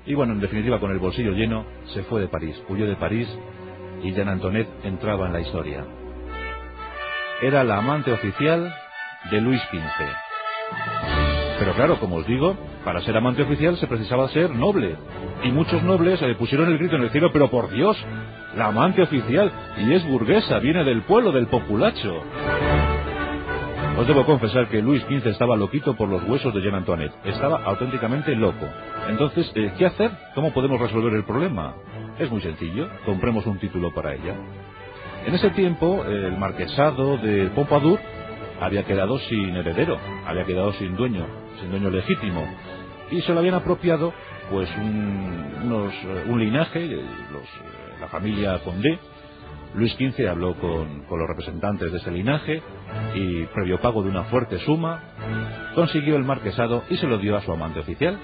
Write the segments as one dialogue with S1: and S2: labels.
S1: Y bueno, en definitiva, con el bolsillo lleno, se fue de París, huyó de París, y Jeanne Antoinette entraba en la historia. Era la amante oficial de Luis XV. Pero claro, como os digo, para ser amante oficial se precisaba ser noble. Y muchos nobles pusieron el grito en el cielo: pero por Dios, la amante oficial, y es burguesa, viene del pueblo, del populacho. Os debo confesar que Luis XV estaba loquito por los huesos de Jeanne Antoinette. Estaba auténticamente loco. Entonces, ¿qué hacer? ¿Cómo podemos resolver el problema? Es muy sencillo, compremos un título para ella. En ese tiempo, el marquesado de Pompadour había quedado sin heredero, había quedado sin dueño legítimo, y se lo habían apropiado pues un linaje, la familia Condé. Luis XV habló con los representantes de ese linaje y, previo pago de una fuerte suma, consiguió el marquesado y se lo dio a su amante oficial.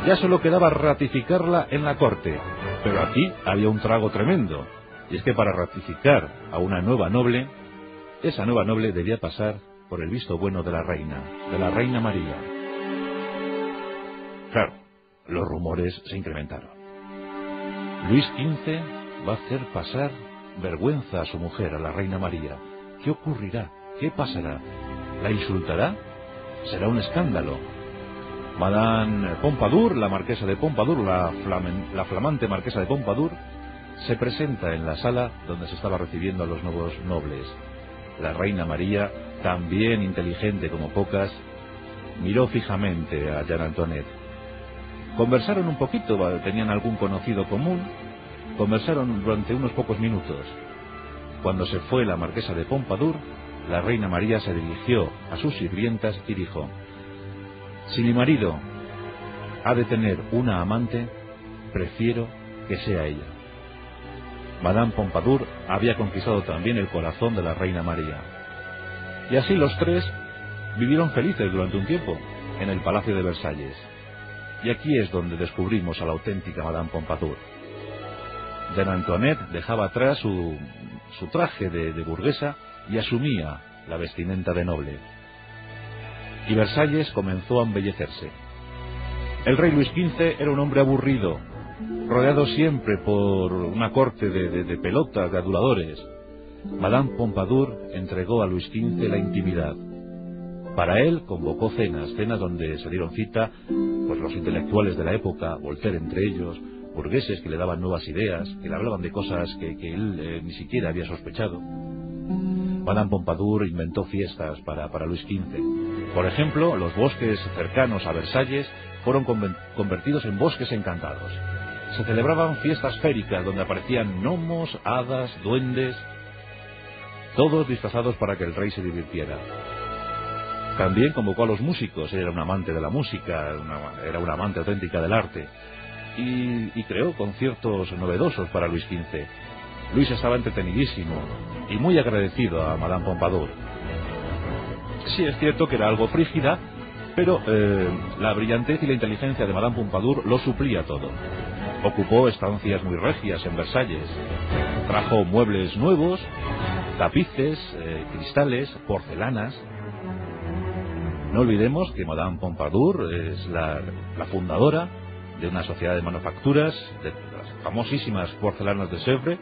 S1: Ya solo quedaba ratificarla en la corte, pero aquí había un trago tremendo, y es que para ratificar a una nueva noble, esa nueva noble debía pasar por el visto bueno de la reina María. Claro, los rumores se incrementaron. Luis XV va a hacer pasar vergüenza a su mujer, a la reina María. ¿Qué ocurrirá? ¿Qué pasará? ¿La insultará? Será un escándalo. Madame Pompadour, la marquesa de Pompadour, la flamante marquesa de Pompadour, se presenta en la sala donde se estaba recibiendo a los nuevos nobles. La reina María, también inteligente como pocas, miró fijamente a Jeanne Antoinette. Conversaron un poquito, tenían algún conocido común. Conversaron durante unos pocos minutos. Cuando se fue la marquesa de Pompadour, la reina María se dirigió a sus sirvientas y dijo: si mi marido ha de tener una amante, prefiero que sea ella. Madame Pompadour había conquistado también el corazón de la reina María. Y así los tres vivieron felices durante un tiempo en el Palacio de Versalles. Y aquí es donde descubrimos a la auténtica Madame Pompadour. Jeanne Antoinette dejaba atrás su traje de burguesa y asumía la vestimenta de noble. Y Versalles comenzó a embellecerse. El rey Luis XV era un hombre aburrido, rodeado siempre por una corte de pelotas, de aduladores. Madame Pompadour entregó a Luis XV la intimidad. Para él convocó cenas donde se dieron cita pues los intelectuales de la época, Voltaire entre ellos, burgueses que le daban nuevas ideas, que le hablaban de cosas que él ni siquiera había sospechado. Madame Pompadour inventó fiestas para Luis XV. Por ejemplo, los bosques cercanos a Versalles fueron convertidos en bosques encantados. Se celebraban fiestas féricas donde aparecían gnomos, hadas, duendes, todos disfrazados para que el rey se divirtiera. También convocó a los músicos. Era un amante de la música, era una amante auténtica del arte. Y creó conciertos novedosos para Luis XV. Luis estaba entretenidísimo y muy agradecido a Madame Pompadour. Sí, es cierto que era algo frígida, pero la brillantez y la inteligencia de Madame Pompadour lo suplía todo. Ocupó estancias muy regias en Versalles. Trajo muebles nuevos, tapices, cristales, porcelanas. No olvidemos que Madame Pompadour es la fundadora de una sociedad de manufacturas, de las famosísimas porcelanas de Sèvres,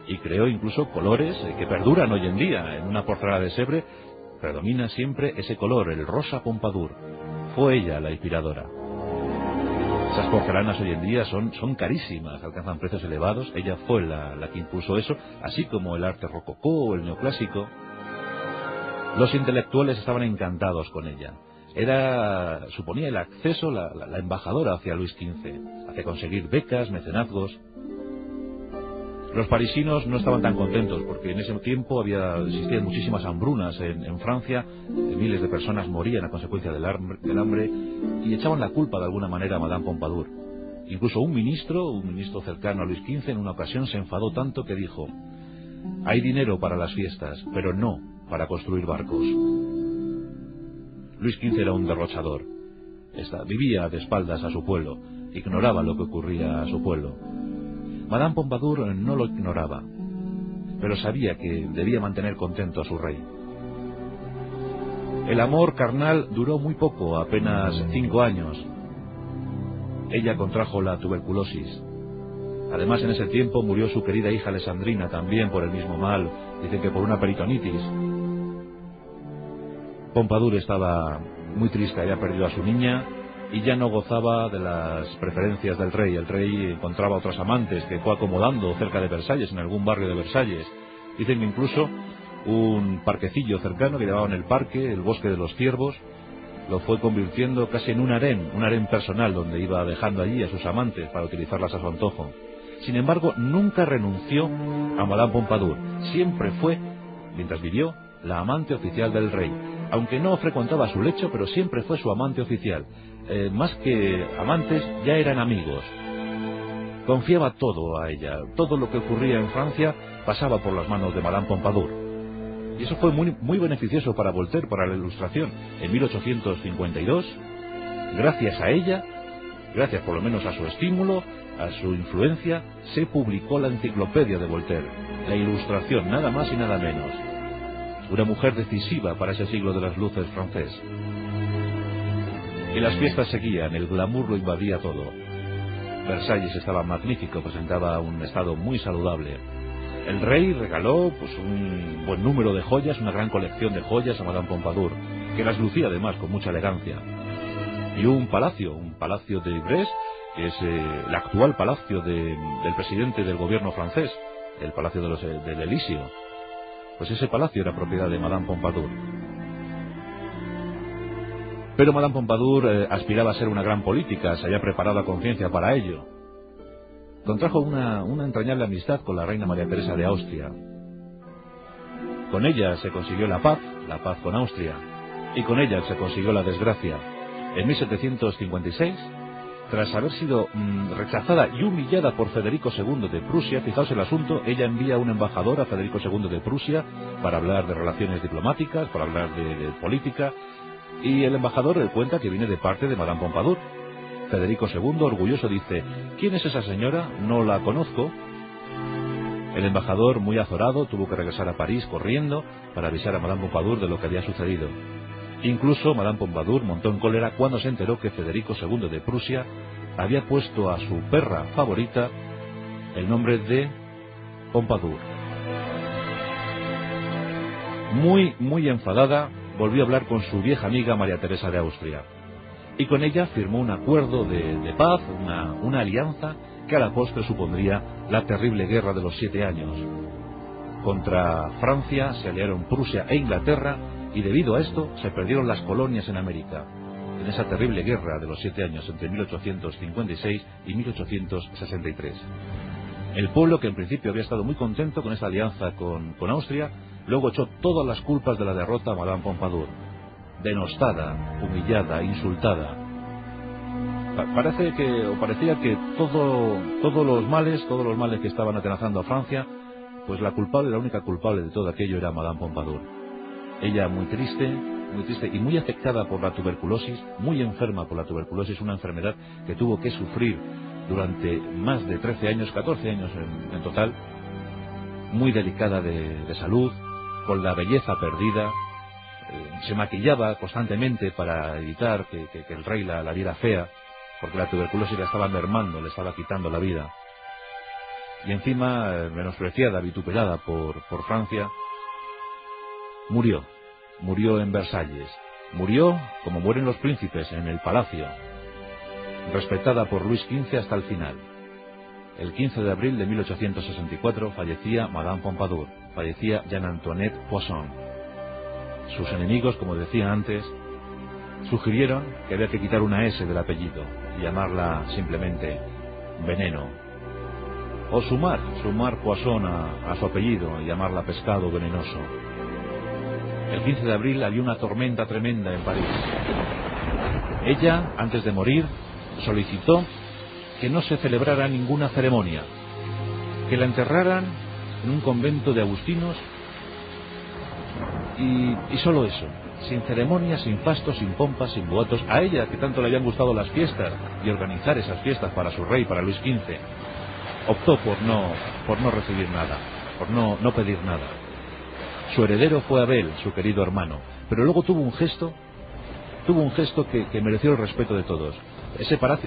S1: y creó incluso colores que perduran hoy en día. En una porcelana de Sèvres predomina siempre ese color, el rosa Pompadour. Fue ella la inspiradora. Esas porcelanas hoy en día son carísimas, alcanzan precios elevados. Ella fue la que impuso eso, así como el arte rococó o el neoclásico. Los intelectuales estaban encantados con ella. Suponía el acceso, la embajadora hacia Luis XV, hacia conseguir becas, mecenazgos. Los parisinos no estaban tan contentos porque en ese tiempo existían muchísimas hambrunas en Francia, miles de personas morían a consecuencia del hambre y echaban la culpa de alguna manera a Madame Pompadour. Incluso un ministro cercano a Luis XV en una ocasión se enfadó tanto que dijo: hay dinero para las fiestas, pero no para construir barcos. Luis XV era un derrochador. Vivía de espaldas a su pueblo, ignoraba lo que ocurría a su pueblo. Madame Pompadour no lo ignoraba, pero sabía que debía mantener contento a su rey. El amor carnal duró muy poco, apenas 5 años. ella contrajo la tuberculosis. Además, en ese tiempo murió su querida hija Alessandrina, también por el mismo mal, dicen que por una peritonitis. Pompadour estaba muy triste, había perdido a su niña y ya no gozaba de las preferencias del rey. El rey encontraba otros amantes que fue acomodando cerca de Versalles, en algún barrio de Versalles. Dicen que incluso un parquecillo cercano que llamaban el parque, el bosque de los ciervos, lo fue convirtiendo casi en un harén personal, donde iba dejando allí a sus amantes para utilizarlas a su antojo. Sin embargo, nunca renunció a Madame Pompadour. Siempre fue, mientras vivió, la amante oficial del rey. Aunque no frecuentaba su lecho, pero siempre fue su amante oficial. Más que amantes, ya eran amigos. Confiaba todo a ella. Todo lo que ocurría en Francia pasaba por las manos de Madame Pompadour. Y eso fue muy beneficioso para Voltaire, para la Ilustración. En 1852, gracias a ella, gracias por lo menos a su estímulo, a su influencia, se publicó la enciclopedia de Voltaire, la Ilustración, nada más y nada menos. Una mujer decisiva para ese siglo de las luces francés. Y las fiestas seguían, el glamour lo invadía todo. Versalles estaba magnífico, presentaba un estado muy saludable. El rey regaló un buen número de joyas, una gran colección de joyas a Madame Pompadour, que las lucía además con mucha elegancia. Y un palacio de Ivres, que es el actual palacio del presidente del gobierno francés, el palacio del Elíseo. Pues ese palacio era propiedad de Madame Pompadour. Pero Madame Pompadour aspiraba a ser una gran política, se había preparado a conciencia para ello. Contrajo una entrañable amistad con la reina María Teresa de Austria. Con ella se consiguió la paz con Austria, y con ella se consiguió la desgracia. En 1756, tras haber sido rechazada y humillada por Federico II de Prusia, fijaos el asunto, ella envía un embajador a Federico II de Prusia para hablar de relaciones diplomáticas, para hablar de política, y el embajador le cuenta que viene de parte de Madame Pompadour. Federico II, orgulloso, dice: ¿quién es esa señora? No la conozco. El embajador, muy azorado, tuvo que regresar a París corriendo para avisar a Madame Pompadour de lo que había sucedido. Incluso Madame Pompadour montó en cólera cuando se enteró que Federico II de Prusia había puesto a su perra favorita el nombre de Pompadour. Muy enfadada, volvió a hablar con su vieja amiga María Teresa de Austria. Y con ella firmó un acuerdo de paz, una alianza que a la postre supondría la terrible guerra de los 7 años. Contra Francia se aliaron Prusia e Inglaterra, y debido a esto se perdieron las colonias en América, en esa terrible guerra de los 7 años entre 1856 y 1863. El pueblo, que en principio había estado muy contento con esa alianza con Austria, luego echó todas las culpas de la derrota a Madame Pompadour. Denostada, humillada, insultada. Parecía que todos los males que estaban atenazando a Francia, pues la única culpable de todo aquello era Madame Pompadour. Ella muy triste y muy afectada por la tuberculosis, muy enferma por la tuberculosis, una enfermedad que tuvo que sufrir durante más de 13 años, 14 años en total, muy delicada de salud, con la belleza perdida. Se maquillaba constantemente para evitar que el rey la viera fea, porque la tuberculosis la estaba mermando, le estaba quitando la vida. Y encima, menospreciada, vituperada por Francia, murió en Versalles. Murió como mueren los príncipes, en el palacio, respetada por Luis XV hasta el final. El 15 de abril de 1864 fallecía Madame Pompadour, fallecía Jeanne-Antoinette Poisson. Sus enemigos, como decía antes, sugirieron que había que quitar una S del apellido y llamarla simplemente Veneno, o sumar Poisson a su apellido y llamarla Pescado Venenoso. El 15 de abril había una tormenta tremenda en París. Ella, antes de morir, solicitó que no se celebrara ninguna ceremonia, que la enterraran en un convento de agustinos y solo eso, sin ceremonias, sin fastos, sin pompas, sin boatos. A ella, que tanto le habían gustado las fiestas y organizar esas fiestas para su rey, para Luis XV, optó por no recibir nada, por no pedir nada. Su heredero fue Abel, su querido hermano, pero luego tuvo un gesto que mereció el respeto de todos. Ese palacio